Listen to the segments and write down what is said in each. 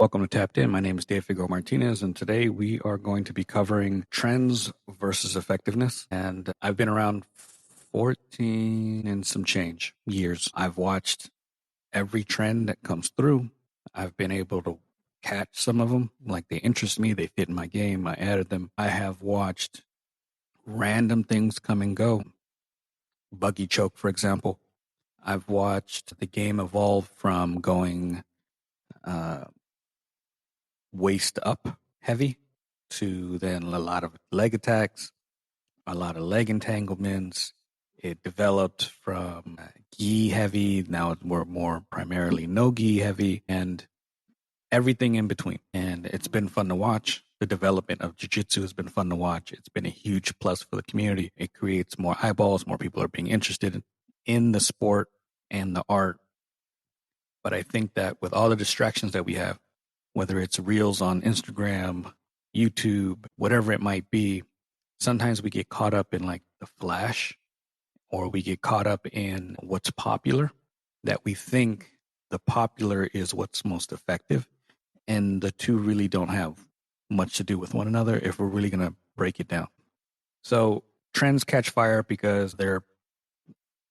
Welcome to Tapped In. My name is Figueroa-Martinez, and today we are going to be covering trends versus effectiveness. And I've been around 14 and some change years. I've watched every trend that comes through. I've been able to catch some of them, like they interest me, they fit in my game, I added them. I have watched random things come and go. Buggy choke, for example. I've watched the game evolve from going waist up heavy to then a lot of leg attacks, a lot of leg entanglements. It developed from gi heavy. Now we're more primarily no gi heavy and everything in between. And it's been fun to watch. The development of jiu-jitsu has been fun to watch. It's been a huge plus for the community. It creates more eyeballs. More people are being interested in the sport and the art. But I think that with all the distractions that we have, whether it's reels on Instagram, YouTube, whatever it might be, sometimes we get caught up in like the flash, or we get caught up in what's popular, that we think the popular is what's most effective. And the two really don't have much to do with one another if we're really going to break it down. So trends catch fire because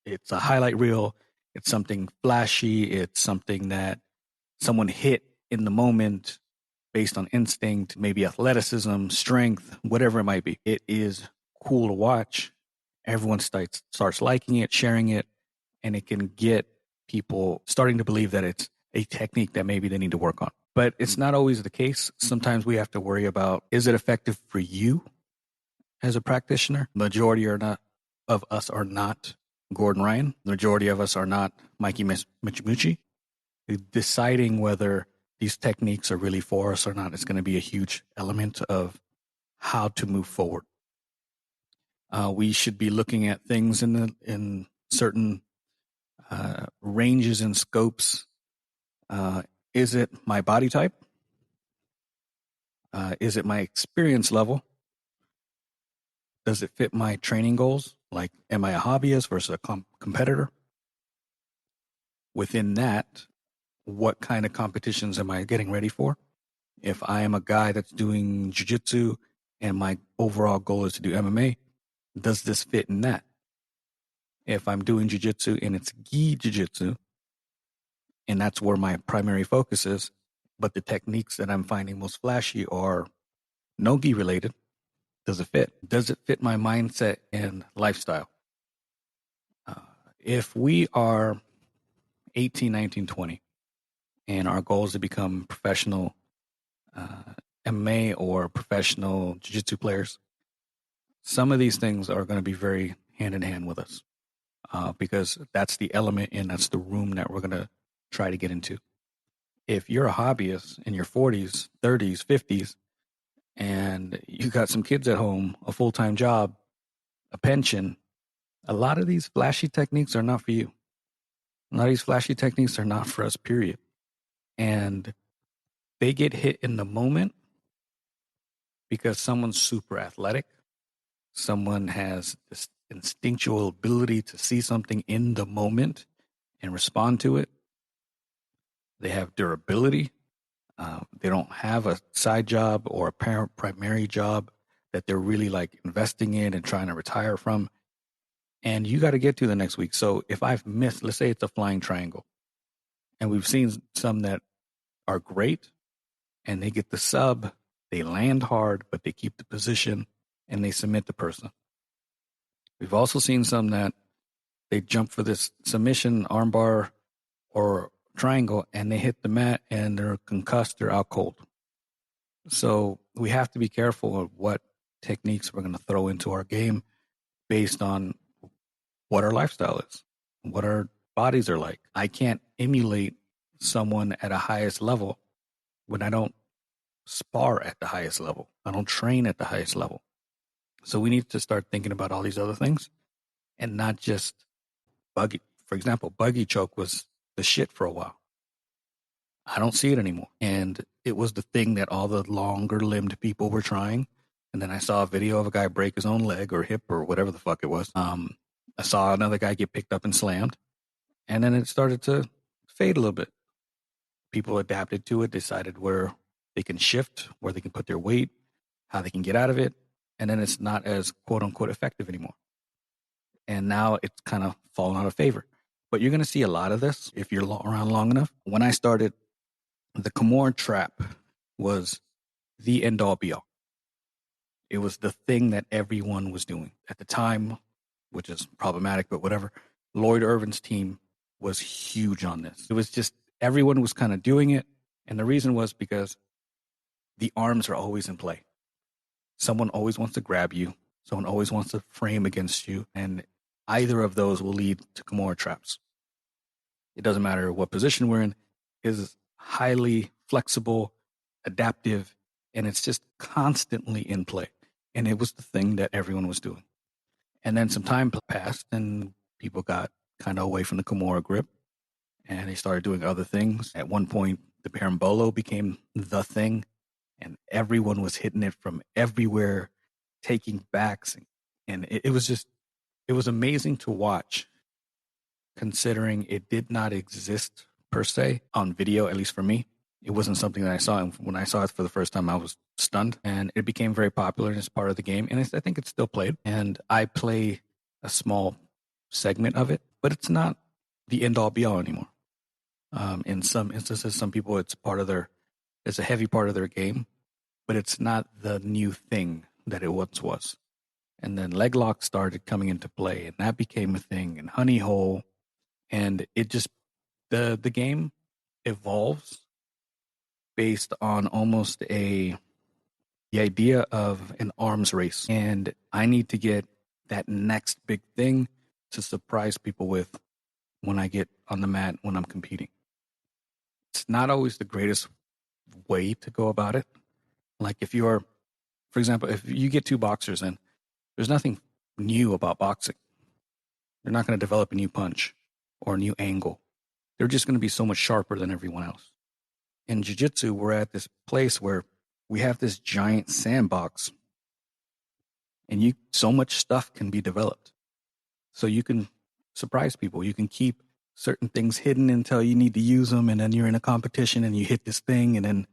it's a highlight reel. It's something flashy. It's something that someone hit in the moment based on instinct, maybe athleticism, strength, whatever it might be. It is cool to watch. Everyone starts liking it, sharing it, and it can get people starting to believe that it's a technique that maybe they need to work on. But it's not always the case. Sometimes we have to worry about, is it effective for you as a practitioner? Majority of us are not Gordon Ryan. The majority of us are not Mikey Michimuchi. Deciding whether these techniques are really for us or not is going to be a huge element of how to move forward. We should be looking at things in certain ranges and scopes. Is it my body type? Is it my experience level? Does it fit my training goals? Like, am I a hobbyist versus a competitor? Within that, what kind of competitions am I getting ready for? If I am a guy that's doing jiu-jitsu and my overall goal is to do MMA, does this fit in that? If I'm doing jiu-jitsu and it's gi jiu-jitsu, and that's where my primary focus is, but the techniques that I'm finding most flashy are no gi related, does it fit? Does it fit my mindset and lifestyle? If we are 18, 19, 20, and our goal is to become professional MMA or professional jiu-jitsu players, some of these things are going to be very hand in hand with us because that's the element and that's the room that we're going to try to get into. If you're a hobbyist in your 40s, 30s, 50s, and you got some kids at home, a full-time job, a pension, a lot of these flashy techniques are not for you. A lot of these flashy techniques are not for us, period. And they get hit in the moment because someone's super athletic. Someone has this instinctual ability to see something in the moment and respond to it. They have durability. They don't have a side job or a primary job that they're really like investing in and trying to retire from. And you got to get to the next week. So if I've missed, let's say it's a flying triangle, and we've seen some that are great and they get the sub, they land hard, but they keep the position and they submit the person. We've also seen some that they jump for this submission, armbar, or triangle, and they hit the mat and they're concussed, they're out cold. So we have to be careful of what techniques we're going to throw into our game based on what our lifestyle is, what our bodies are like. I can't emulate someone at a highest level when I don't spar at the highest level. I don't train at the highest level. So we need to start thinking about all these other things and not just buggy. For example, buggy choke was the shit for a while. I don't see it anymore. And it was the thing that all the longer limbed people were trying. And then I saw a video of a guy break his own leg or hip or whatever the fuck it was. I saw another guy get picked up and slammed. And then it started to fade a little bit. people adapted to it, decided where they can shift, where they can put their weight, how they can get out of it. And then it's not as quote unquote effective anymore. And now it's kind of fallen out of favor. But you're going to see a lot of this if you're around long enough. When I started, the Kimura trap was the end all be all. It was the thing that everyone was doing at the time, which is problematic, but whatever. Lloyd Irvin's team was huge on this. It was just everyone was kind of doing it. And the reason was because the arms are always in play. Someone always wants to grab you. Someone always wants to frame against you. And either of those will lead to Kimura traps. It doesn't matter what position we're in. It is highly flexible, adaptive, and it's just constantly in play. And it was the thing that everyone was doing. And then some time passed and people got kind of away from the Kimura grip and they started doing other things. At one point, the Parambolo became the thing and everyone was hitting it from everywhere, taking backs. And it was amazing to watch, considering it did not exist per se on video, at least for me. It wasn't something that I saw. And when I saw it for the first time, I was stunned. And it became very popular as part of the game. And I think it's still played. And I play a small segment of it, but it's not the end all be all anymore. In some instances, some people, it's a heavy part of their game, but it's not the new thing that it once was. And then leg lock started coming into play, and that became a thing, and honey hole. And it just, the game evolves based on almost the idea of an arms race. And I need to get that next big thing to surprise people with when I get on the mat, when I'm competing. It's not always the greatest way to go about it. Like for example, if you get two boxers in, there's nothing new about boxing. They're not going to develop a new punch or a new angle. They're just going to be so much sharper than everyone else. In Jiu-Jitsu, we're at this place where we have this giant sandbox and so much stuff can be developed. So you can surprise people. You can keep certain things hidden until you need to use them. And then you're in a competition and you hit this thing and then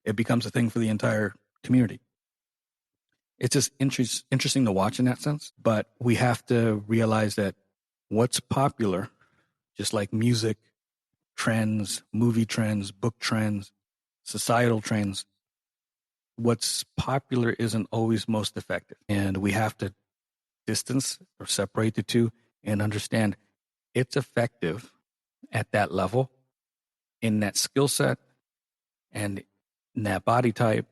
it becomes a thing for the entire community. It's just interesting to watch in that sense. But we have to realize that what's popular, just like music, trends, movie trends, book trends, societal trends, what's popular isn't always most effective. And we have to distance or separate the two and understand it's effective at that level, in that skill set, and in that body type,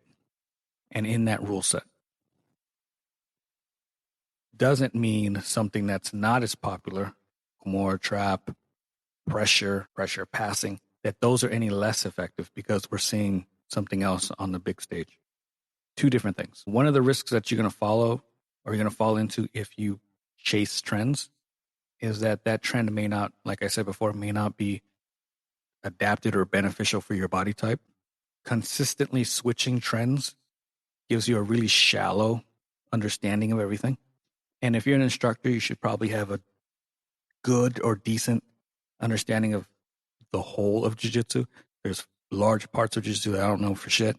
and in that rule set. Doesn't mean something that's not as popular, more trap, pressure passing, that those are any less effective because we're seeing something else on the big stage. Two different things. One of the risks that you're going to follow or you're going to fall into if you chase trends is that trend may not, like I said before, may not be adapted or beneficial for your body type. Consistently switching trends gives you a really shallow understanding of everything. And if you're an instructor, you should probably have a good or decent understanding of the whole of jiu-jitsu. There's large parts of jiu-jitsu that I don't know for shit.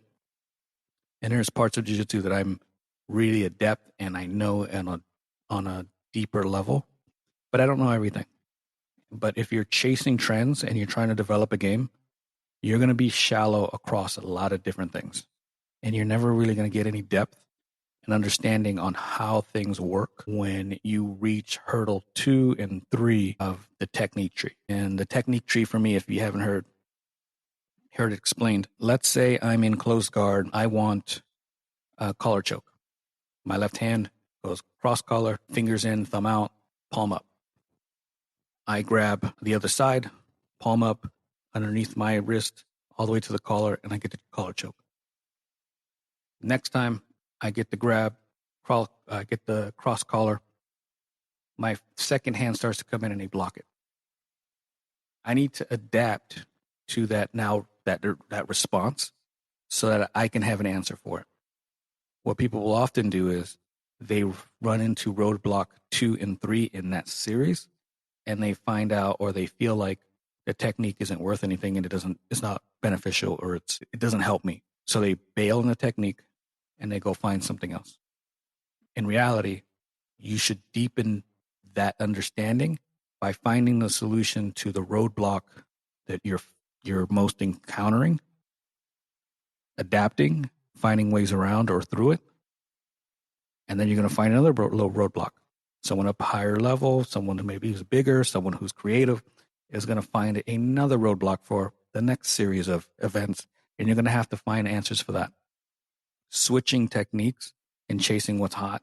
And there's parts of jiu-jitsu that I'm really adept and I know on a deeper level, but I don't know everything. But if you're chasing trends and you're trying to develop a game, you're going to be shallow across a lot of different things. And you're never really going to get any depth and understanding on how things work when you reach hurdle 2 and 3 of the technique tree. And the technique tree for me, if you haven't heard it explained, let's say I'm in close guard. I want a collar choke. My left hand goes cross collar, fingers in, thumb out, palm up. I grab the other side, palm up, underneath my wrist, all the way to the collar, and I get the collar choke. Next time, I get the grab, get the cross collar. My second hand starts to come in and they block it. I need to adapt to that now, that response, so that I can have an answer for it. What people will often do is they run into roadblock 2 and 3 in that series, and they find out or they feel like the technique isn't worth anything and it's not beneficial, or it doesn't help me. So they bail on the technique and they go find something else. In reality, you should deepen that understanding by finding the solution to the roadblock that you're most encountering, adapting, finding ways around or through it. And then you're going to find another little roadblock. Someone up higher level, someone who maybe is bigger, someone who's creative is going to find another roadblock for the next series of events. And you're going to have to find answers for that. Switching techniques and chasing what's hot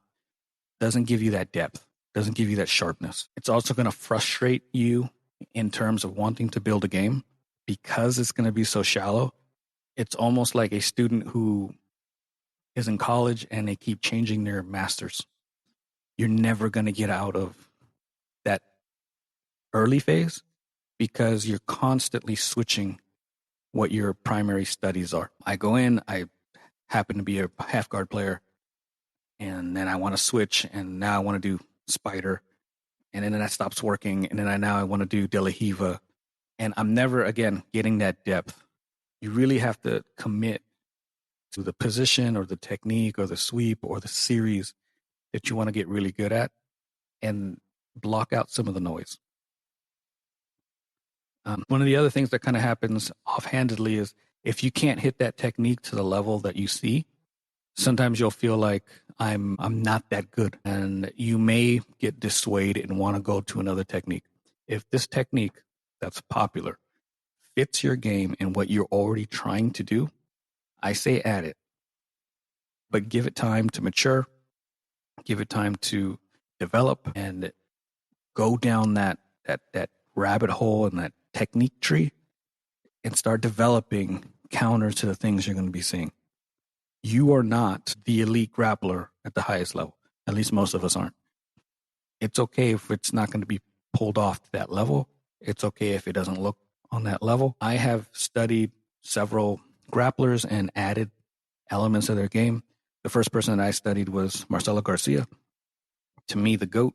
doesn't give you that depth, doesn't give you that sharpness. It's also going to frustrate you in terms of wanting to build a game because it's going to be so shallow. It's almost like a student who is in college and they keep changing their masters. You're never going to get out of that early phase because you're constantly switching what your primary studies are. I go in, I happen to be a half guard player, and then I want to switch, and now I want to do spider, and then that stops working, and then I want to do De La Hiva, and I'm never, again, getting that depth. You really have to commit to the position or the technique or the sweep or the series that you want to get really good at and block out some of the noise. One of the other things that kind of happens offhandedly is if you can't hit that technique to the level that you see, sometimes you'll feel like I'm not that good, and you may get dissuaded and want to go to another technique. If this technique that's popular fits your game and what you're already trying to do, I say add it, but give it time to mature, give it time to develop, and go down that rabbit hole and that technique tree and start developing counters to the things you're going to be seeing. You are not the elite grappler at the highest level. At least most of us aren't. It's okay if it's not going to be pulled off to that level. It's okay if it doesn't look on that level. I have studied several grapplers and added elements of their game. The first person that I studied was Marcelo Garcia. To me, the GOAT.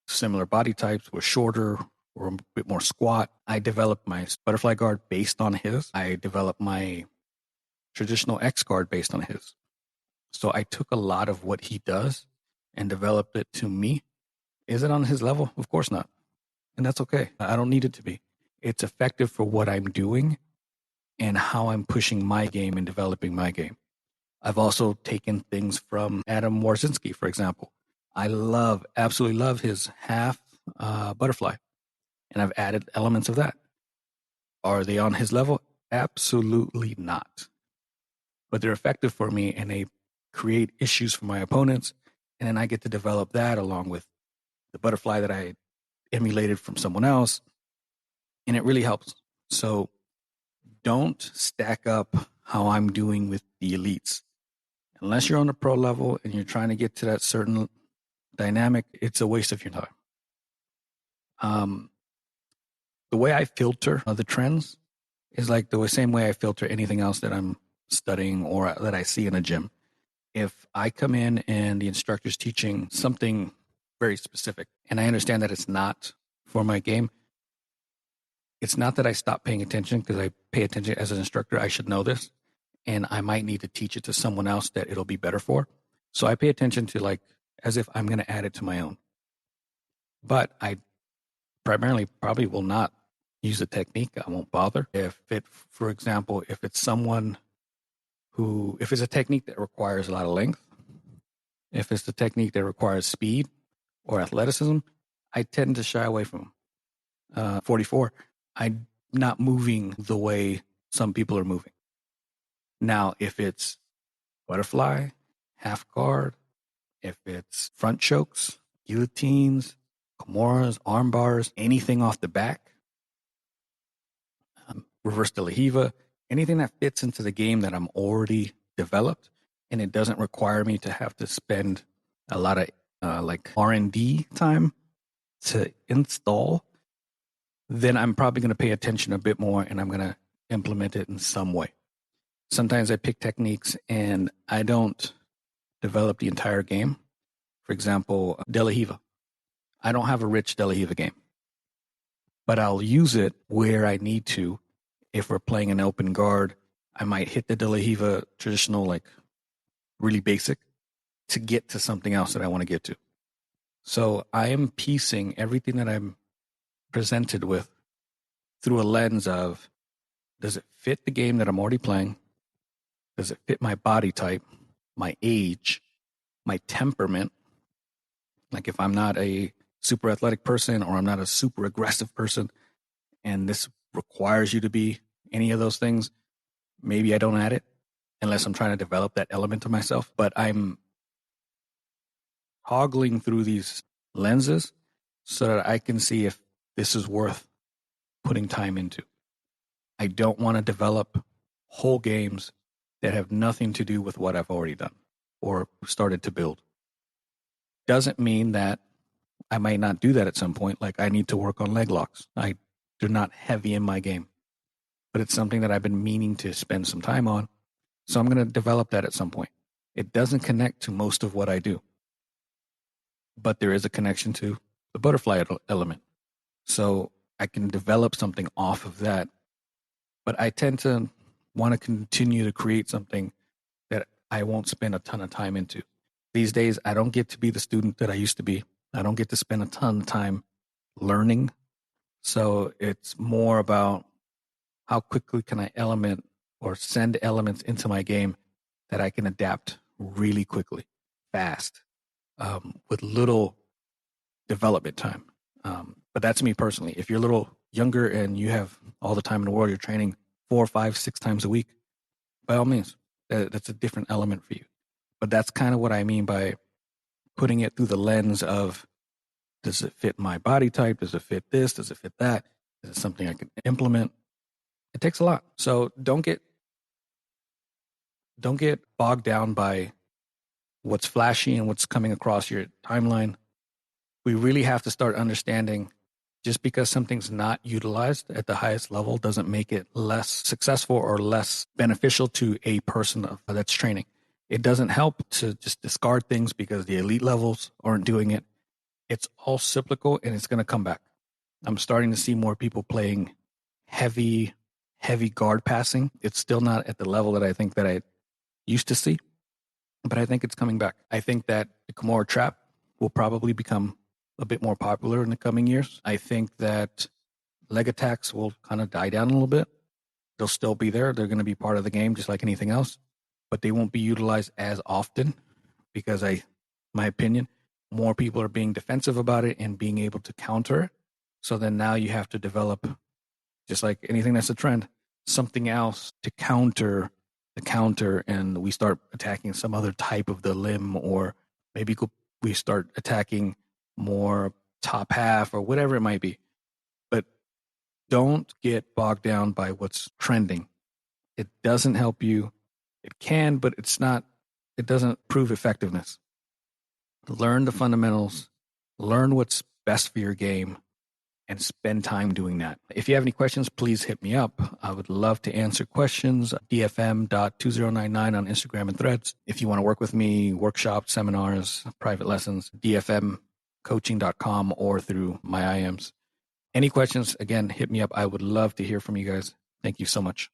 Similar body types, were shorter or a bit more squat. I developed my butterfly guard based on his. I developed my traditional X guard based on his. So I took a lot of what he does and developed it to me. Is it on his level? Of course not. And that's okay. I don't need it to be. It's effective for what I'm doing and how I'm pushing my game and developing my game. I've also taken things from Adam Warzinski, for example. I absolutely love his half butterfly, and I've added elements of that. Are they on his level? Absolutely not. But they're effective for me, and they create issues for my opponents, and then I get to develop that along with the butterfly that I emulated from someone else, and it really helps. So don't stack up how I'm doing with the elites. Unless you're on the pro level and you're trying to get to that certain dynamic, it's a waste of your time. The way I filter the trends is like the same way I filter anything else that I'm studying or that I see in a gym. If I come in and the instructor's teaching something very specific and I understand that it's not for my game, it's not that I stop paying attention, because I pay attention as an instructor. I should know this, and I might need to teach it to someone else that it'll be better for. So I pay attention to, like, as if I'm going to add it to my own. But I primarily probably will not use the technique. I won't bother. For example, if it's a technique that requires a lot of length, if it's the technique that requires speed or athleticism, I tend to shy away from 44. I'm not moving the way some people are moving. Now, if it's butterfly, half guard, if it's front chokes, guillotines, kimuras, arm bars, anything off the back, reverse De La Hiva, anything that fits into the game that I'm already developed, and it doesn't require me to have to spend a lot of like R&D time to install, then I'm probably going to pay attention a bit more and I'm going to implement it in some way. Sometimes I pick techniques and I don't develop the entire game. For example, De La Hiva. I don't have a rich De La Hiva game. but I'll use it where I need to. If we're playing an open guard, I might hit the De La Riva traditional, like really basic, to get to something else that I want to get to. So I am piecing everything that I'm presented with through a lens of, does it fit the game that I'm already playing? Does it fit my body type, my age, my temperament? Like if I'm not a super athletic person or I'm not a super aggressive person and this requires you to be any of those things, maybe I don't add it unless I'm trying to develop that element of myself. But I'm toggling through these lenses so that I can see if this is worth putting time into. I don't want to develop whole games that have nothing to do with what I've already done or started to build. Doesn't mean that I might not do that at some point. Like I need to work on leg locks. They're not heavy in my game, but it's something that I've been meaning to spend some time on. So I'm going to develop that at some point. It doesn't connect to most of what I do, but there is a connection to the butterfly element. So I can develop something off of that. But I tend to want to continue to create something that I won't spend a ton of time into. These days, I don't get to be the student that I used to be. I don't get to spend a ton of time learning. So it's more about how quickly can I element or send elements into my game that I can adapt really quickly, fast, with little development time. But that's me personally. If you're a little younger and you have all the time in the world, you're training 4, 5, 6 times a week, by all means, that's a different element for you. But that's kind of what I mean by putting it through the lens of, does it fit my body type? Does it fit this? Does it fit that? Is it something I can implement? It takes a lot. So don't get bogged down by what's flashy and what's coming across your timeline. We really have to start understanding, just because something's not utilized at the highest level doesn't make it less successful or less beneficial to a person that's training. It doesn't help to just discard things because the elite levels aren't doing it. It's all cyclical and it's going to come back. I'm starting to see more people playing heavy guard passing. It's still not at the level that I think that I used to see, but I think it's coming back. I think that the Kimura trap will probably become a bit more popular in the coming years. I think that leg attacks will kind of die down a little bit. They'll still be there. They're going to be part of the game just like anything else, but they won't be utilized as often because my opinion, more people are being defensive about it and being able to counter it. So then now you have to develop, just like anything that's a trend, something else to counter the counter, and we start attacking some other type of the limb, or maybe we start attacking more top half or whatever it might be. But don't get bogged down by what's trending. It doesn't help you. It can, but it doesn't prove effectiveness. Learn the fundamentals, learn what's best for your game, and spend time doing that. If you have any questions, please hit me up. I would love to answer questions. DFM.2099 on Instagram and Threads. If you want to work with me, workshops, seminars, private lessons, DFMcoaching.com or through my IMs. Any questions, again, hit me up. I would love to hear from you guys. Thank you so much.